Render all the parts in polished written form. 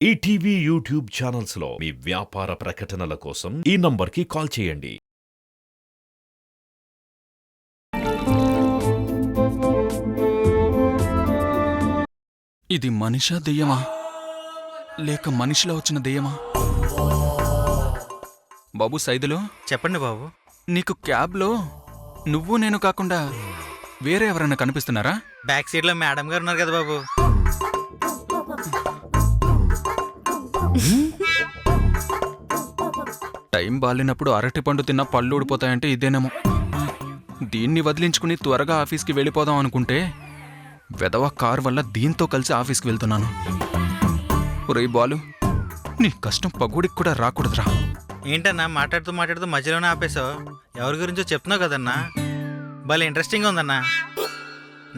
ETV YouTube channels లో మీ వ్యాపార ప్రకటనల కోసం ఈ నంబర్కి కాల్ చేయండి. ఇది మనిషా దెయ్యమా లేక మనిషిలో వచ్చిన దెయ్యమా? బాబు సైదులు, చెప్పండి బాబు. నీకు క్యాబ్లో నువ్వు నేను కాకుండా వేరే ఎవరైనా కనిపిస్తున్నారా? బ్యాక్ సీట్లో మేడం గారు ఉన్నారు కదా బాబు. టైం బాలినప్పుడు అరటిపండు తిన్నా పళ్ళు ఊడిపోతాయంటే ఇదేనేమో. దీన్ని వదిలించుకుని త్వరగా ఆఫీస్కి వెళ్ళిపోదాం అనుకుంటే వెదవ కార్ వల్ల దీంతో కలిసి ఆఫీస్కి వెళ్తున్నాను. ఒరేయ్ బాలు, నీ కష్టం పగుడికి కూడా రాకూడదురా. ఏంటన్నా మాట్లాడుతూ మాట్లాడుతూ మధ్యలోనే ఆపేసావు? ఎవరి గురించో చెప్తున్నావు కదన్నా. భలే ఇంట్రెస్టింగ్గా ఉందన్నా.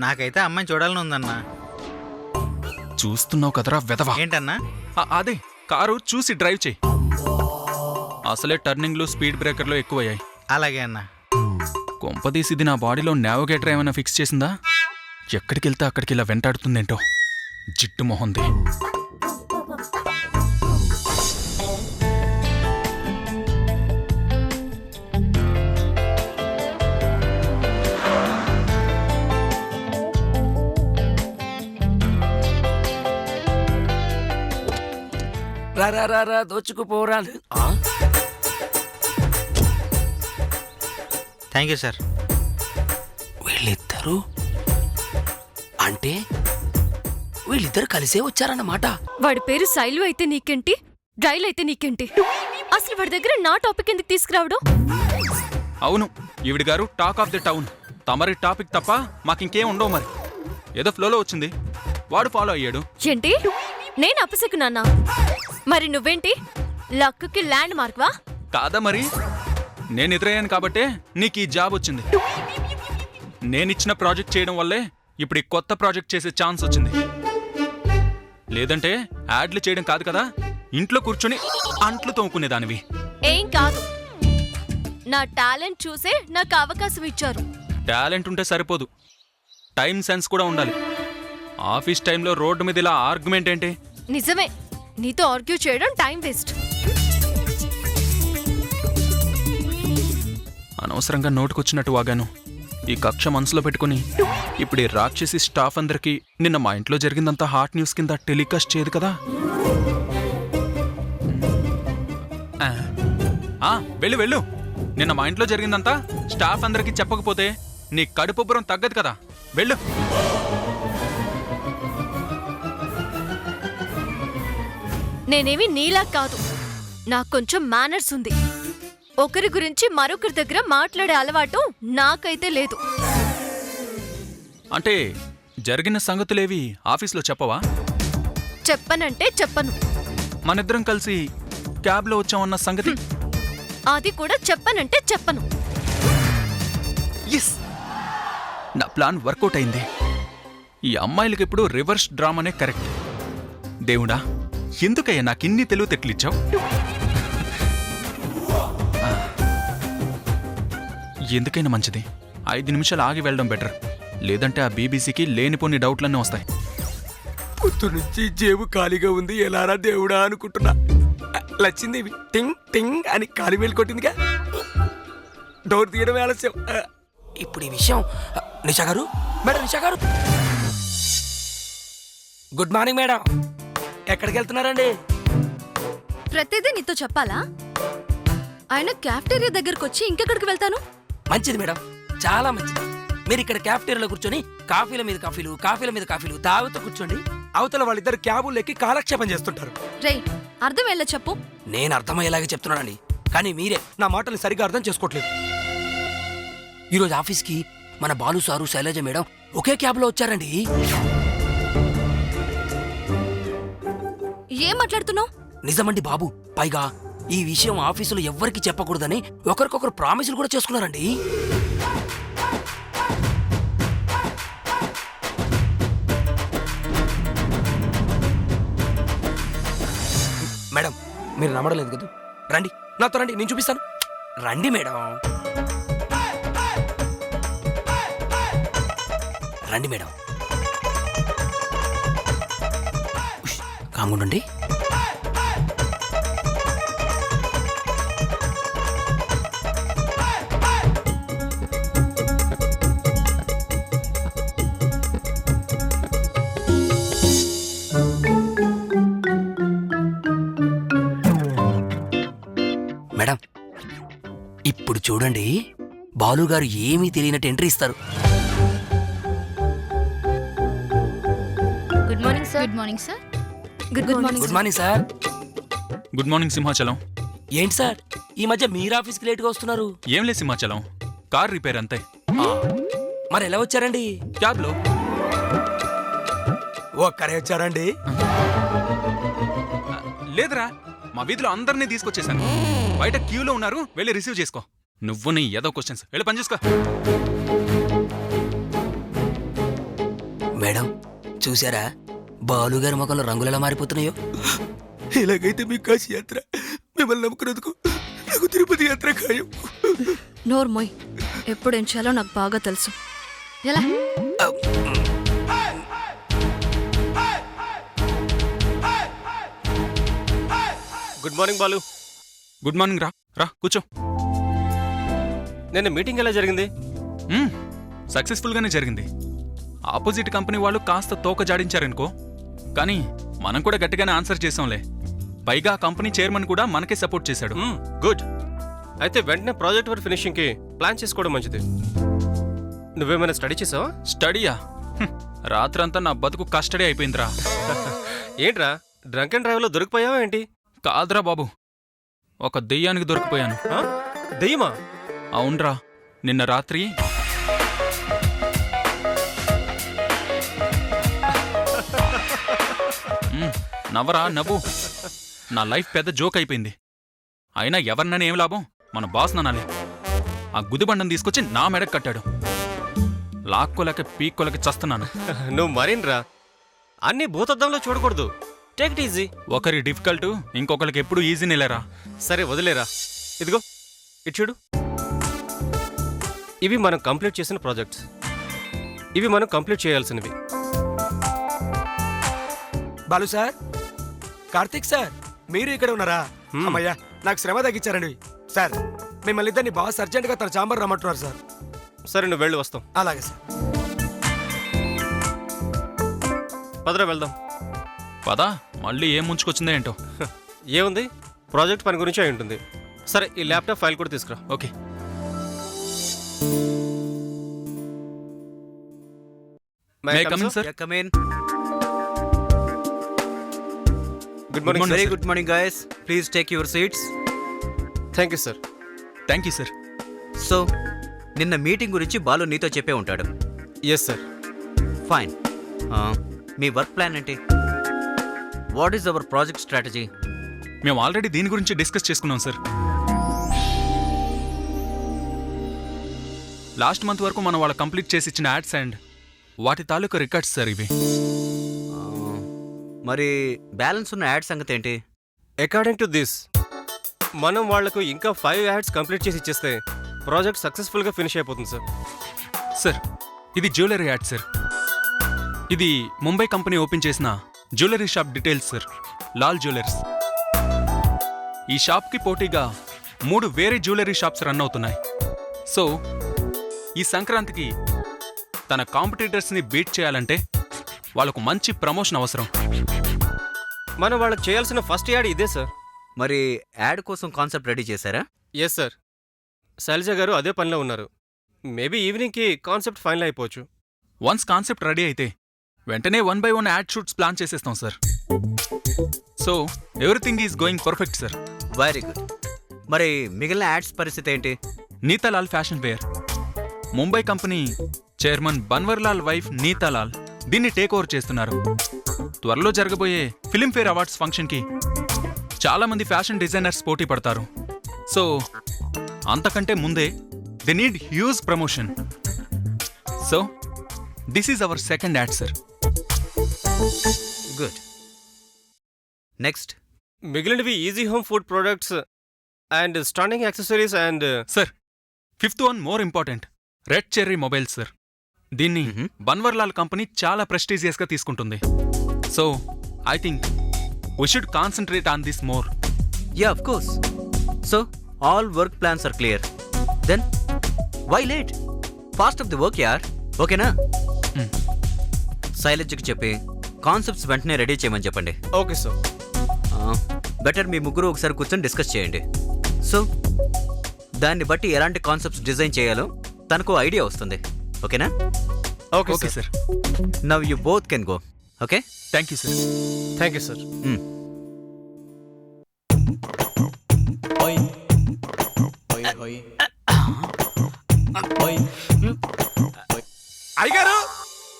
నాకైతే అమ్మాయిని చూడాలని ఉందన్నా. చూస్తున్నావు కదరా వెదవా. ఏంటన్నా? అదే కారు చూసి డ్రైవ్ చేయి. అసలే టర్నింగ్లు స్పీడ్ బ్రేకర్లు ఎక్కువయ్యాయి. అలాగే అన్నా. కొంపదీసి ఇది నా బాడీలో నావిగేటర్ ఏమైనా ఫిక్స్ చేసిందా? ఎక్కడికి వెళ్తే అక్కడికి ఇలా వెంటాడుతుందేంటో. జిట్టు మొహంది. రా దోచుకుపోరాలు. Thank you sir. వీళ్ళిద్దరు అంటే వీళ్ళిద్దరు కలిసే వచ్చారన్నమాట. వాడి పేరు శైలు అయితే నీకేంటి, డ్రైల్ అయితే నీకేంటి? అసలు వాడి దగ్గర నా టాపిక్ ఎందుకు తీసుకురావడం? అవును, ఈవిడి గారు టాక్ ఆఫ్ ది టౌన్. తమరి టాపిక్ తప్ప మాకింకేం ఉండవు. మరి ఏదో ఫ్లోలో వచ్చింది, వాడు ఫాలో అయ్యాడు. ఏంటి? నేను అప్పసెక్కున్నానా? మరి నువ్వేంటి, లక్కి ల్యాండ్ మార్క్వా? కాదా మరి. నేను ఎదురయ్యాను కాబట్టే నీకు ఈ జాబ్ వచ్చింది. నేనిచ్చిన ప్రాజెక్ట్ చేయడం వల్లే ఇప్పుడు ఈ కొత్త ప్రాజెక్ట్ చేసే ఛాన్స్ వచ్చింది. లేదంటే యాడ్లు చేయడం కాదు కదా, ఇంట్లో కూర్చొని అంట్లు తోముకునేదానివి. ఏం కాదు, నా టాలెంట్ చూసే నాకు అవకాశం ఇచ్చారు. టాలెంట్ ఉంటే సరిపోదు, టైం సెన్స్ కూడా ఉండాలి. ఆఫీస్ టైంలో రోడ్డు మీద ఇలా ఆర్గ్యుమెంట్ ఏంటి? నిజమే, నీతో ఆర్గ్యూ చేయడం టైం వేస్ట్. అనవసరంగా నోటుకొచ్చినట్టు వాగాను. ఈ కక్ష మనసులో పెట్టుకుని ఇప్పుడు ఈ రాక్షసి స్టాఫ్ అందరికీ నిన్న మా ఇంట్లో జరిగిందంతా హాట్ న్యూస్ కింద టెలికాస్ట్ చేయదు కదా. వెళ్ళు వెళ్ళు. నిన్న మా ఇంట్లో జరిగిందంతా స్టాఫ్ అందరికీ చెప్పకపోతే నీ కడుపుబ్బరం తగ్గదు కదా. వెళ్ళు. నేనేమి నీలా కాదు, నాకు కొంచెం మేనర్స్ ఉంది. ఒకరి గురించి మరొకరి దగ్గర మాట్లాడే అలవాటు నాకైతే లేదు. అంటే జరిగిన సంగతులేవి ఆఫీస్లో చెప్పవా? చెప్పనంటే చెప్పను. మనిద్దరం కలిసి క్యాబ్లో వచ్చామన్న సంగతి అది కూడా చెప్పనంటే చెప్పను. ఎస్, నా ప్లాన్ వర్కౌట్ అయింది. ఈ అమ్మాయిలకి ఇప్పుడు రివర్స్ డ్రామానే కరెక్ట్. దేవుడా, ఎందుకయ్యా నాకిన్ని తెలివి తెట్లిచ్చావు? ఎందుకైనా మంచిది 5 నిమిషాలు ఆగి వెళ్ళడం బెటర్. లేదంటే ఆ బీబీసీకి లేనిపోని డౌట్లన్నీ వస్తాయి. పొద్దు నుంచి జేబు ఖాళీగా ఉంది, ఎలారా దేవుడా అనుకుంటున్నా. లచ్చిందేవి టింగ్ టింగ్ అని కాలి వేలు కొట్టిందిగా. డోర్ తీయడం ఆలస్యం. ఇప్పుడు ఈ విషయం నిషా గారు, మేడం నిషా గారు, గుడ్ మార్నింగ్ మేడం. ఎక్కడికి వెళ్తున్నారండి? ప్రతిదీ నీతో చెప్పాలా? ఆయన క్యాఫ్టేరియా దగ్గరకు వచ్చి ఇంకెక్కడికి వెళ్తాను? మంచిది మేడం, చాలా మంచిది. మీరు ఇక్కడ క్యాఫ్టేరియాలో కూర్చొని కాఫీల మీద కాఫీలు, కాఫీల మీద కాఫీలు తాగుతూ కూర్చోండి. అవతల వాళ్ళిద్దరు క్యాబులు ఎక్కి కాలక్షేపం చేస్తుంటారు. రేయ్, అర్థం ఎలా చెప్పు? నేను అర్థమయ్యేలాగే చెప్తున్నానండి, కానీ మీరే నా మాటలు సరిగా అర్థం చేసుకోవట్లేదు. ఈరోజు ఆఫీస్కి మన బాలు సారు, శైలజ మేడం ఒకే క్యాబ్లో వచ్చారండి. ఏం మాట్లాడుతున్నావు? నిజమండి బాబు. పైగా ఈ విషయం ఆఫీసులో ఎవ్వరికి చెప్పకూడదని ఒకరికొకరు ప్రామిసులు కూడా చేసుకున్నారండి. మేడం, మీరు నమ్మడలేదు కదా. రండి, నాతో రండి, నేను చూపిస్తాను. రండి మేడం, రండి మేడం. కాముండండి. చూడండి, బాలుగారు ఏమీ తెలియనట్టు ఎంట్రీ ఇస్తారు. Good morning sir. Good morning sir. Good morning. Good morning sir. Good morning Simhachalam. ఏంటి సార్, ఈ మధ్య మీరు ఆఫీస్కి లేట్గా వస్తున్నారు? ఏం లేదు సింహాచలం, కార్ రిపేర్ అంతే. మరి ఎలా వచ్చారండి? క్యాబ్లో. ఒక్కరే వచ్చారండి? లేదురా, మా వీధిలో అందరినీ తీసుకొచ్చేసాను. బయట క్యూలో ఉన్నారు, వెళ్ళి రిసీవ్ చేసుకో. నువ్వు నీ ఏదో క్వశ్చన్స్ వెళ్ళి పని చేసుకో. మేడం చూసారా, బాలుగారి ముఖంలో రంగులు ఎలా మారిపోతున్నాయో? ఇలాగైతే మీ కాశీ యాత్ర, మిమ్మల్ని నమ్ముకున్నందుకు నాకు తిరుపతి యాత్ర ఖాయం. నోర్మోయ్, ఎప్పుడు ఏం చేయాలో నాకు బాగా తెలుసు. ఎలా? Good morning Balu. Good morning. రా రా కూర్చో. నిన్న మీటింగ్ ఎలా జరిగింది? సక్సెస్ఫుల్ గానే జరిగింది. ఆపోజిట్ కంపెనీ వాళ్ళు కాస్త తోక జాడించారనుకో, కానీ మనం కూడా గట్టిగానే ఆన్సర్ చేసాంలే. పైగా ఆ కంపెనీ చైర్మన్ కూడా మనకే సపోర్ట్ చేశాడు. గుడ్. అయితే వెంటనే ప్రాజెక్ట్ వర్క్ ఫినిషింగ్కి ప్లాన్ చేసుకోవడం మంచిది. నువ్వేమైనా స్టడీ చేసావా? స్టడీయా? రాత్రంతా నా బతుకు కస్టడీ అయిపోయిందిరా. ఏంట్రా, డ్రంక్ అండ్ డ్రైవ్లో దొరికిపోయావా ఏంటి? కాదురా బాబు, ఒక దెయ్యానికి దొరికిపోయాను. దెయ్యమా? అవునరా, నిన్న రాత్రి నవ్వరా నవ్వు. నా లైఫ్ పెద్ద జోక్ అయిపోయింది. అయినా ఎవరినని ఏం లాభం, మన బాస్ ననాలి. ఆ గుదిబండం తీసుకొచ్చి నా మెడకు కట్టాడు. లాక్కోలేక పీక్కోలేక చస్తున్నాను. నువ్వు మరీన్రా, అన్ని భూతద్దంలో చూడకూడదు. Take it easy. ఒకరి డిఫికల్ట్ ఇంకొకరికి ఎప్పుడు ఈజీ నిలేరా. సరే వదిలేరా. ఇదిగో ఇటు చూడు. ఇవి మనం కంప్లీట్ చేసిన ప్రాజెక్ట్స్. ఇవి మనం కంప్లీట్ చేయాల్సినవి. బాలు సార్, కార్తీక్ సార్, మీరు ఇక్కడ ఉన్నారా? అమ్మయ్యా, నాకు శ్రమ తగ్గించారండి. సార్, మిమ్మల్ని ఇద్దరిని బాస్ అర్జెంట్గా తన చాంబర్ రమ్మంటున్నారు సార్. సరే నువ్వు వెళ్ళి వస్తాం. అలాగే సార్. పదరా వెళ్దాం. పదా, మళ్ళీ ఏం ముంచుకొచ్చిందో ఏంటో. ఏముంది, ప్రాజెక్ట్ పని గురించి అయి ఉంటుంది. సరే, ఈ ల్యాప్టాప్ ఫైల్ కూడా తీసుకురా. Okay. May I come in, sir? Yeah, come in. Good morning. morning, Very sir. good morning, guys. Please take your seats. Thank you sir. Thank you sir. So, నిన్న meeting గురించి బాలు నీతో చెప్పే ఉంటాడు. Yes sir. Fine. మీ work plan ఏంటి? What is our project strategy? మేము already దీని గురించి డిస్కస్ చేసుకున్నాం సార్. లాస్ట్ మంత్ వరకు మనం వాళ్ళ కంప్లీట్ చేసి ఇచ్చిన యాడ్స్ అండ్ వాటి తాలూకా రికార్డ్స్ సార్ ఇవి. మరి బ్యాలెన్స్ ఉన్న యాడ్ సంగతి ఏంటి? అకార్డింగ్ టు దిస్, మనం వాళ్లకు ఇంకా 5 యాడ్స్ కంప్లీట్ చేసి ఇచ్చేస్తే ప్రాజెక్ట్ సక్సెస్ఫుల్గా ఫినిష్ అయిపోతుంది సార్. సార్, ఇది జ్యువెలరీ యాడ్ సార్. ఇది ముంబై కంపెనీ ఓపెన్ చేసిన jewellery shop details sir. Lal jewellers. ఈ షాప్కి పోటీగా 3 వేరే జ్యువెలరీ షాప్స్ రన్ అవుతున్నాయి. సో ఈ సంక్రాంతికి తన కాంపిటీటర్స్ని బీట్ చేయాలంటే వాళ్ళకు మంచి ప్రమోషన్ అవసరం. మనం వాళ్ళకి చేయాల్సిన ఫస్ట్ యాడ్ ఇదే సార్. మరి యాడ్ కోసం కాన్సెప్ట్ రెడీ చేశారా? Yes sir. శైలజ గారు అదే పనిలో ఉన్నారు. మేబీ ఈవినింగ్కి కాన్సెప్ట్ ఫైనల్ అయిపోవచ్చు. వన్స్ కాన్సెప్ట్ రెడీ అయితే వెంటనే 1 by 1 యాడ్ షూట్స్ ప్లాన్ చేసేస్తాం sir. So everything is going perfect sir. Very good. మరి మిగిలిన యాడ్స్ పరిస్థితి ఏంటి? Neetalal fashion wear. Mumbai company chairman Banwarlal wife Neetalal దీన్ని టేక్ ఓవర్ చేస్తున్నారు. త్వరలో జరగబోయే ఫిలింఫేర్ అవార్డ్స్ ఫంక్షన్కి చాలా మంది ఫ్యాషన్ డిజైనర్స్ పోటీ పడతారు. సో అంతకంటే ముందే they need huge promotion. So this is our second ad sir. Good. Next. మిగిలినవి easy home food products and stunning accessories and sir, 5th one more important, red cherry mobiles sir. దీన్ని Banwarlal company చాలా ప్రెస్టీజియస్గా తీసుకుంటుంది. So I think we should concentrate on this more. Yeah, of course. So all work plans are clear. Then why late? Fast of the work యార్. ఓకేనా? శైలజ్కి చెప్పి concepts వెంటనే ready చేయమని చెప్పండి. Okay sir. బెటర్ మీ ముగ్గురు ఒకసారి కూర్చొని డిస్కస్ చేయండి. సో దాన్ని బట్టి ఎలాంటి కాన్సెప్ట్స్ డిజైన్ చేయాలో తనకు ఐడియా వస్తుంది. ఓకేనా? Okay okay sir. Sir. Now you both can go. Okay? Thank you sir. Thank you sir. అయ్యగారు,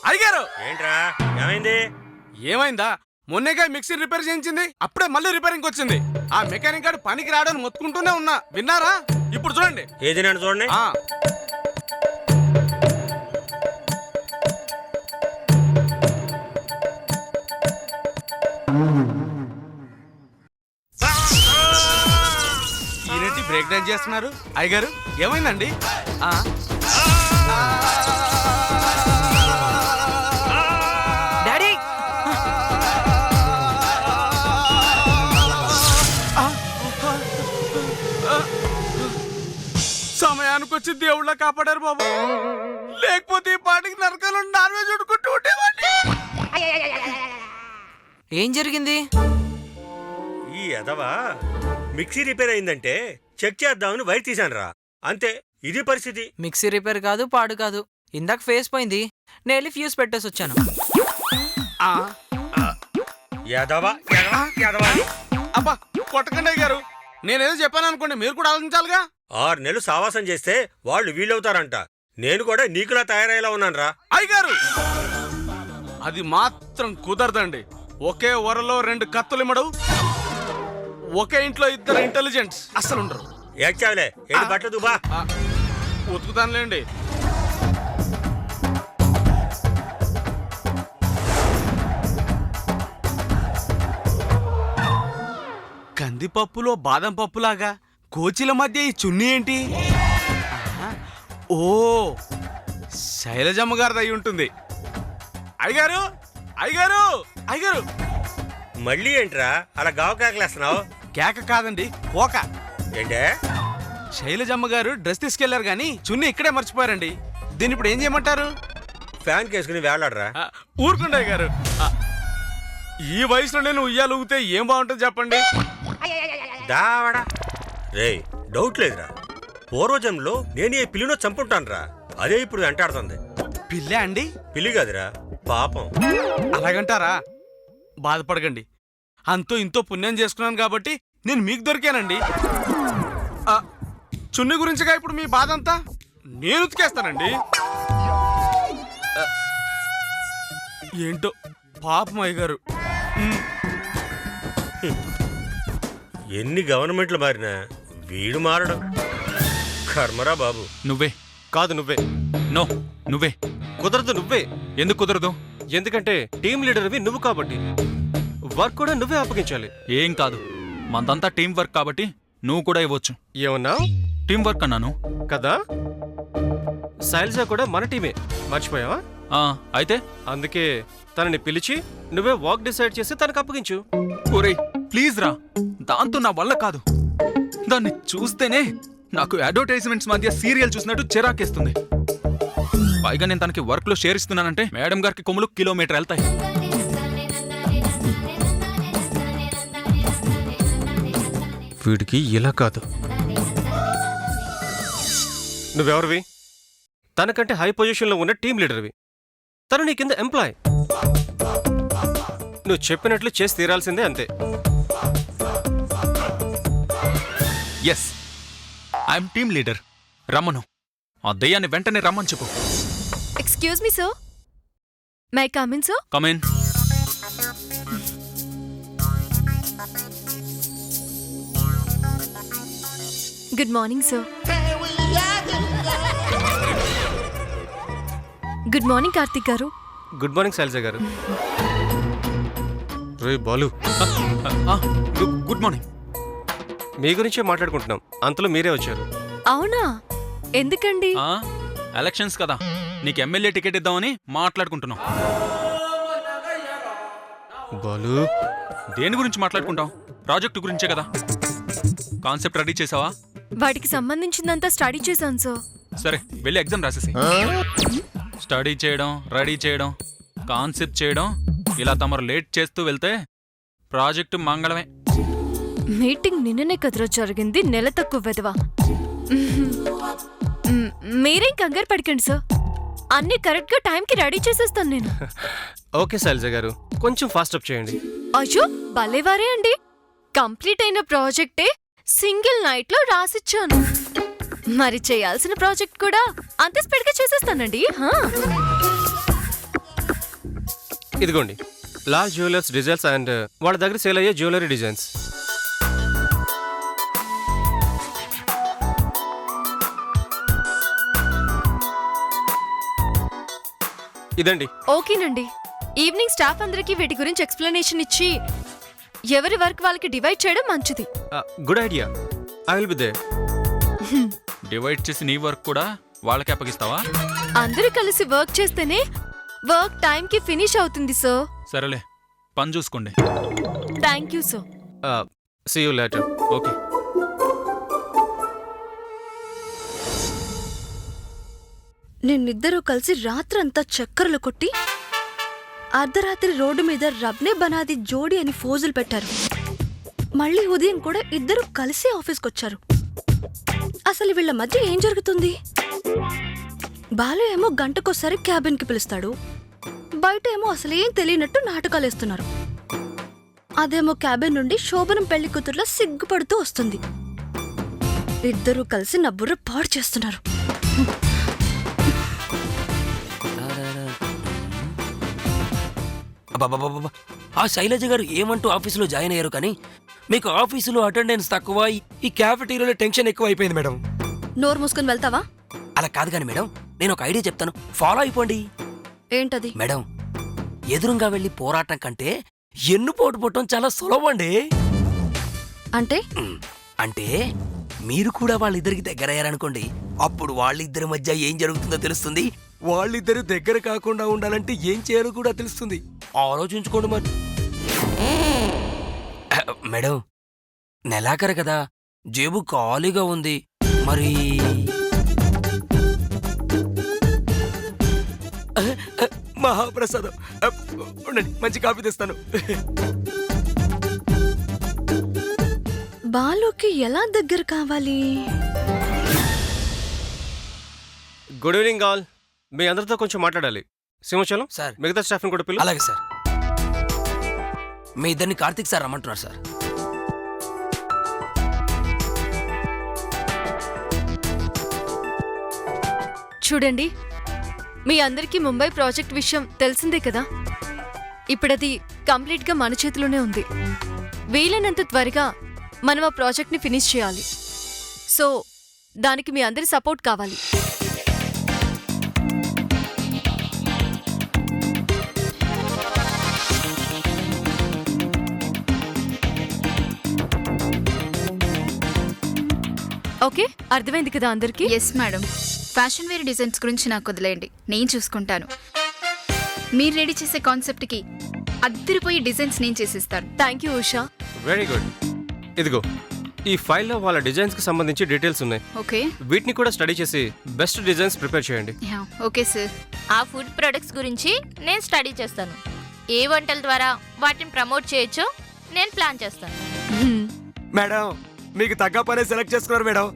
అయ్యగారు, ఏంట్రా ఏమైంది? ఏమైందా? మొన్నేగా మిక్సీ రిపేర్ చేయించింది, అప్పుడే మళ్ళీ రిపేరింగ్ వచ్చింది. ఆ మెకానిక్ గారు పనికి రావడానికి మొత్తుకుంటూనే ఉన్నా, విన్నారా? ఇప్పుడు చూడండి. ఏది నన్ను చూడండి. ఆ ఈయనేంటి బ్రేక్ డాన్స్ చేస్తున్నారు? అయ్యగారు ఏమైందండి? ఆ డాడీ, సమయానికి వచ్చి దేవుళ్ళ కాపాడారు బాబు, లేకపోతే ఈ పాటికి నరకాలు నాన్ వెజ్ వండుకుంటూ ఉండేవాడిని. ఏం జరిగింది? ఈ ఎదవా మిక్సీ రిపేర్ అయిందంటే చెక్ చేద్దామని వైర్ తీశానురా, అంతే. ఇది పరిస్థితి. మిక్సీ రిపేర్ కాదు, పాడు కాదు. ఇందాక ఫేస్ పోయింది, నేను వెళ్ళి ఫ్యూజ్ పెట్టేసి వచ్చాను. ఆ, ఎదవా ఎదవా ఎదవా అని అబ్బా కొట్టకండి అయ్యగారు, నేనేదో చెప్పాను అనుకోండి, మీరు కూడా ఆలోచించాలిగా. 6 నెలలు సావాసం చేస్తే వాళ్ళు వీళ్ళవుతారంట. నేను కూడా నీకులా తయారయ్యేలా ఉన్నానురా. అయ్యగారు అది మాత్రం కుదరదండి. ఒకే వరలో 2 కత్తులు ఇమ్మడవు, ఒకే ఇంట్లో 2 ఇంటెలిజెంట్స్ అస్సలు ఉండరు. ఏడ్చావులే, ఏంటి బట్టలు దుబా. ఉతుకుతానులేండి. కందిపప్పులో బాదం పప్పులాగా కోచిల మధ్య ఈ చున్నీ ఏంటి? ఓ, శైలజమ్మ గారిది అయి ఉంటుంది. అయ్యగారు, అయ్యగారు, అయ్యగారు. మళ్ళీ ఏంట్రా అలా గావ కేకలేస్తున్నావు? కేక కాదండి, కోక. ఏంటే? శైలజమ్మ గారు డ్రెస్ తీసుకెళ్లారు గాని చున్నీ ఇక్కడే మర్చిపోయారండి. దీన్ని ఇప్పుడు ఏం చేయమంటారు? ఫ్యాన్ కేసుకుని వేలాడరా. ఊరుకుండే గారు, ఈ వయసులో నేను ఉయ్యాలు ఊగితే ఏం బాగుంటుంది చెప్పండి. దావడా రే, డౌట్ లేదురా, పూర్వజంలో నేను ఈ పిల్లినో చంపుంటానురా, అదే ఇప్పుడు వెంటాడుతుంది. పిల్లే అండి? పిల్లి కాదురా, పాపం. అలాగంటారా? బాధపడకండి, అంతో ఇంతో పుణ్యం చేసుకున్నాను కాబట్టి నేను మీకు దొరికానండి. చున్ని గురించిగా ఇప్పుడు మీ బాధ అంతా నేను ఉతికేస్తానండి. ఏంటో పాపం అయ్యగారు. ఎన్ని గవర్నమెంట్లు మారినా వీడు మారడం కర్మరా బాబు. నువ్వే. కాదు నువ్వే. నో, నువ్వే. కుదరదు నువ్వే. ఎందుకు కుదరదు? ఎందుకంటే టీమ్ లీడర్వి నువ్వు కాబట్టి వర్క్ కూడా నువ్వే అప్పగించాలి. ఏం కాదు, మనదంతా టీం వర్క్ కాబట్టి నువ్వు కూడా ఇవ్వచ్చు. ఏమన్నా? టీం వర్క్ అన్నాను కదా. శైలజ కూడా మన టీమే, మర్చిపోయావా? అయితే అందుకే తనని పిలిచి నువ్వే వాక్ డిసైడ్ చేసి తనకు అప్పగించు. ఒరేయ్ ప్లీజ్ రా, దాంతో నా వల్ల కాదు. దాన్ని చూస్తేనే నాకు అడ్వర్టైజ్మెంట్స్ మధ్య సీరియల్ చూసినట్టు చిరాకేస్తుంది. పైగా నేను తనకి వర్క్ లో షేర్ ఇస్తున్నానంటే మేడం గారికి కొమ్ములు కిలోమీటర్ వెళ్తాయి. వీడికి ఇలా కాదు. నువ్వెవరివి? తనకంటే హై పొజిషన్లో ఉన్న టీమ్ లీడర్వి. తను నీ కింద ఎంప్లాయ్. నువ్వు చెప్పినట్లు చేసి తీరాల్సిందే, అంతే. Yes, I'm team leader. రమ్మను, ఆ దయ్యాన్ని వెంటనే రమ్మని చెప్పు. Excuse me sir, may come in sir? Come in. Good morning sir. Good morning Karthik garu. Good morning Shailaja garu. రే బాలు, గుడ్ మార్నింగ్. మీ గురించే మాట్లాడుకుంటున్నాం, అంతలో మీరే వచ్చారు. అవునా, ఎందుకండి? ఎలక్షన్స్ కదా, నీకు ఎమ్మెల్యే టికెట్ ఇద్దామని మాట్లాడుకుంటున్నాం. బాలు, దేని గురించి మాట్లాడుకుంటాం? ప్రాజెక్టు గురించే కదా. కాన్సెప్ట్ రెడీ చేసావా? వాటికి సంబంధించిందంతా స్టడీ చేశాను సార్. సరే, వెళ్ళి ఎగ్జామ్ రాసేసి. స్టడీ చేయడం, రెడీ చేయడం, కాన్సెప్ట్ చేయడం, ఇలా తమరు లేట్ చేస్తూ వెళ్తే ప్రాజెక్టు మంగళమే. మీటింగ్ నిన్ననే కదరా జరిగింది, నెల తక్కువ వెదవా. మీరేం కంగారు పడకండి సార్, అన్ని కరెక్ట్ గా టైంకి రెడీ చేసేస్తాను నేను. ఓకే శైలజ గారు, కొంచెం ఫాస్ట్ అప్ చేయండి. అయ్యో భలేవారే అండి, కంప్లీట్ అయిన ప్రాజెక్టే సింగిల్ నైట్ లో రాసిచ్చాను. మరి చేయాల్సిన ప్రాజెక్ట్ కూడా అంత స్పీడ్ గా చేసేస్తానండి. ఇదిగోండి లాల్ జ్యువెలర్స్ డిజైన్స్ అండ్ వాళ్ళ దగ్గర సేల్ అయ్యే జ్యువెలరీ డిజైన్స్. ఇదండి. ఓకేనండి, ఈవినింగ్ స్టాఫ్ అందరికీ వీటి గురించి ఎక్స్ప్లెనేషన్ ఇచ్చి ఎవరి వర్క్ వాళ్ళకి డివైడ్ చేయడం మంచిది. Good idea, I will be there. Divide చేసి నీ వర్క్ కూడా వాళ్ళకి అప్పగిస్తావా? అందరూ కలిసి వర్క్ చేస్తేనే వర్క్ టైం కి ఫినిష్ అవుతుంది సార్. సరేలే, పని చూసుకోండి. Thank you sir. See you later. Okay. నిన్నిద్దరూ కలిసి రాత్రంతా చక్కర్లు కొట్టి అర్ధరాత్రి రోడ్డు మీద రబ్నే బనాది జోడి అని ఫోజులు పెట్టారు. మళ్ళీ ఉదయం కూడా ఇద్దరు కలిసి ఆఫీస్కొచ్చారు. అసలు వీళ్ళ మధ్య ఏం జరుగుతుంది? బాలు ఏమో గంటకోసారి క్యాబిన్కి పిలుస్తాడు, బయట ఏమో అసలేం తెలియనట్టు నాటకాలేస్తున్నారు. అదేమో క్యాబిన్ నుండి శోభనం పెళ్లి కూతుర్లా సిగ్గుపడుతూ వస్తుంది. ఇద్దరూ కలిసి నా బుర్ర పాడు చేస్తున్నారు. అబ్బబ్బబ్బబ్బ, ఆ శైలజ గారు ఏమంటూ ఆఫీసులో జాయిన్ అయ్యారు కానీ మీకు ఆఫీసులో అటెండెన్స్ తక్కువ, ఈ క్యాఫెటీరియాలో టెన్షన్ ఎక్కువ అయిపోయింది మేడం. నోరు మూసుకొని వెళ్తావా? అలా కాదు కానీ మేడం, నేను ఒక ఐడియా చెప్తాను, ఫాలో అయిపోండి. ఏంటది? మేడం, ఎదురుగా వెళ్లి పోరాటం కంటే ఎన్నుపోటు పుట్టడం చాలా సులభం అండి. అంటే అంటే మీరు కూడా వాళ్ళిద్దరికి దగ్గరయ్యారనుకోండి, అప్పుడు వాళ్ళిద్దరి మధ్య ఏం జరుగుతుందో తెలుస్తుంది. వాళ్ళిద్దరు దగ్గర కాకుండా ఉండాలంటే ఏం చేయాలో కూడా తెలుస్తుంది. ఆలోచించుకోండి మరి. మేడం, నెలాఖరు కదా, జేబు ఖాళీగా ఉంది, మరి మహాప్రసాదం ఉండండి, మంచి కాఫీ తెస్తాను. బాలుకి ఎలా దగ్గర కావాలి? Good evening all. మీ అందరితో కొంచెం మాట్లాడాలి. సింహాచలం సార్, మిగతా స్టాఫ్ని కూడా పిలు. అలాగే సార్. మీ ఇద్దరిని కార్తీక్ సార్ రమ్మంటున్నారు సార్. చూడండి, మీ అందరికీ ముంబై ప్రాజెక్ట్ విషయం తెలిసిందే కదా. ఇప్పుడది కంప్లీట్ గా మన చేతిలోనే ఉంది. వీలైనంత త్వరగా మనం ఆ ప్రాజెక్ట్ ని ఫినిష్ చేయాలి. సో దానికి మీ అందరి సపోర్ట్ కావాలి. ఓకే, అర్థమైంది కదా అందరికి? Yes madam. Fashion wear designs గురించి నాకు వదిలేయండి, నేను చూసుకుంటాను. మీరు రెడీ చేసే కాన్సెప్ట్కి అద్దరిపోయి డిజైన్స్ నేను చేసిస్తాను. Thank you Usha. Very good. ఇదిగో ఈ ఫైల్లో వాళ్ళ డిజైన్స్ కి సంబంధించి డీటెయిల్స్ ఉన్నాయి. ఓకే, వీటిని కూడా స్టడీ చేసి బెస్ట్ డిజైన్స్ ప్రిపేర్ చేయండి. Okay sir. ఆ ఫుడ్ ప్రొడక్ట్స్ గురించి నేను స్టడీ చేస్తాను. ఏ వంటల ద్వారా వాటిని ప్రమోట్ చేయొచ్చో నేను ప్లాన్ చేస్తాను. మేడం, మీకు తగ్గ పనే సెలెక్ట్ చేసుకున్నారు మేడం.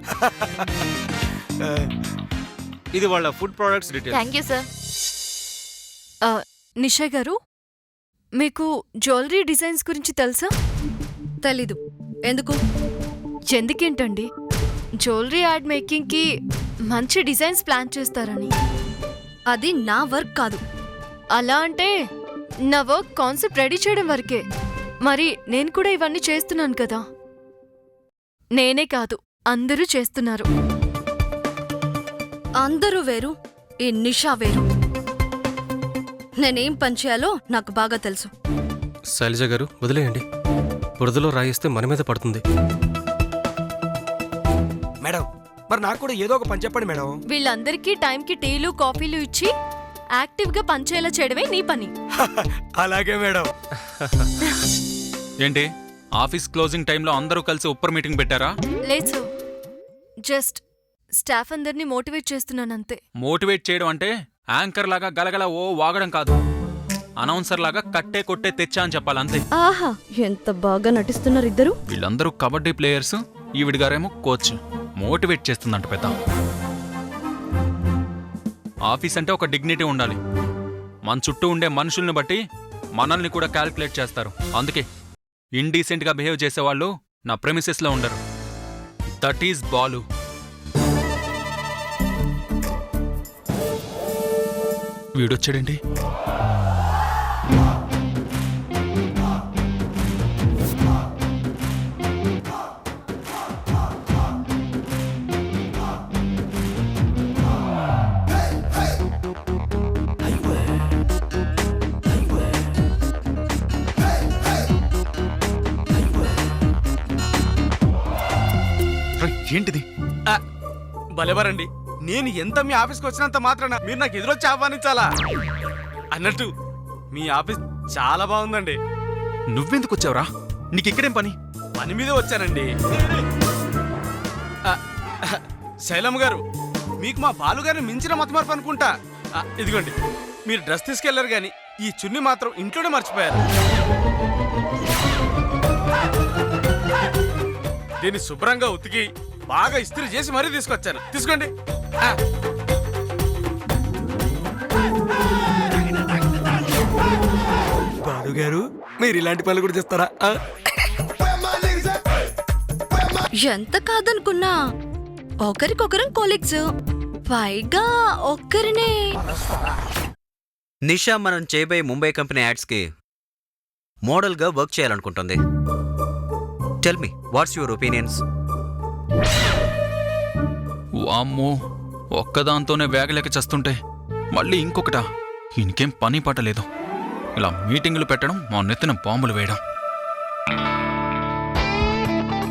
ఇది వాళ్ళ food products details. Thank you sir. Nisha గారు, మీకు జ్యువెలరీ డిజైన్స్ గురించి తెలుసా? తెలీదు. ఎందుకు? ఎందుకేంటండి, జ్యువెలరీ యాడ్ మేకింగ్ కి మంచి డిజైన్స్ ప్లాన్ చేస్తారని. అది నా వర్క్ కాదు. అలా అంటే నా వర్క్ కాన్సెప్ట్ రెడీ చేయడం వరకే. మరి నేను కూడా ఇవన్నీ చేస్తున్నాను కదా. నేనే కాదు, అందరూ చేస్తున్నారు. అందరూ వేరు, ఈ నిషా వేరు. నేనేం పని చేయాలో నాకు బాగా తెలుసు. శైలజ గారు వదిలేయండి, బురదలో రాయిస్తే మన మీద పడుతుంది. మేడం, మరి నాకు కూడా ఏదో ఒక పని చెప్పండి మేడం. వీళ్ళందరికీ టైంకి టీలు కాఫీలు ఇచ్చి యాక్టివ్ గా పనిచేయాలా చేయడమే నీ పని. అలాగే మేడం. ఏంటి, ఆఫీస్ క్లోజింగ్ టైంలో అందరూ కలిసి ఉప్పర్ మీటింగ్ పెట్టారా? లేదు సార్, జస్ట్ స్టాఫ్ అందరినీ మోటివేట్ చేస్తున్నాను అంతే. మోటివేట్ చేయడం అంటే యాంకర్ లాగా గలగల ఓ వాగడం కాదు, అనౌన్సర్ లాగా కట్టే కొట్టే తెచ్చా అని చెప్పాలి అంతే. ఆహా, ఎంత బాగా నటిస్తున్నారు ఇద్దరు. వీళ్ళందరూ కబడ్డీ ప్లేయర్స్, ఈవిడ గారేమో కోచ్. మోటివేట్ చేస్తుందంట పెద్ద. ఆఫీస్ అంటే ఒక డిగ్నిటీ ఉండాలి. మన చుట్టూ ఉండే మనుషుల్ని బట్టి మనల్ని కూడా క్యాల్కులేట్ చేస్తారు. అందుకే ఇండీసెంట్గా బిహేవ్ చేసేవాళ్ళు నా ప్రెమిసెస్లో ఉండరు. That is Balu. వీడొచ్చాడండి. ఏంటిది? భలేవారండి, నేను ఎంత మీ ఆఫీస్కి వచ్చినంత మాత్రాన మీరు నాకు ఎదురొచ్చి ఆహ్వానించాలా? అన్నట్టు మీ ఆఫీస్ చాలా బాగుందండి. నువ్వెందుకు వచ్చావురా? నీకు ఇక్కడేం పని? పని మీద వచ్చానండి. శైలమ్మ గారు, మీకు మా బాలుగారిని మించిన మతమార్పు అనుకుంటా. ఇదిగోండి, మీరు డ్రెస్ తీసుకెళ్లారు కానీ ఈ చున్ని మాత్రం ఇంట్లోనే మర్చిపోయారు. దీన్ని శుభ్రంగా ఉతికి బాగా ఇస్త్రీ చేసి మరీ తీసుకొచ్చాను. తీసుకోండి. బాలు గారు, మీరు ఇలాంటి పనులు కూడా చేస్తారా? ఎంత కాదనుకున్నా ఒకరికొకరం కొలీగ్స్, పైగా ఒక్కరినే. నిషా మనం చేయబోయే ముంబై కంపెనీ యాడ్స్కి మోడల్గా వర్క్ చేయాలనుకుంటుంది. Tell me, what's your opinions? వామ్మో, ఒక్కదాంతోనే వేగలేక చస్తుంటే మళ్ళీ ఇంకొకటా? ఇంకేం పని పట్టలేదు. ఇలా మీటింగులు పెట్టడం, మా నెత్తిన బాంబులు వేయడం.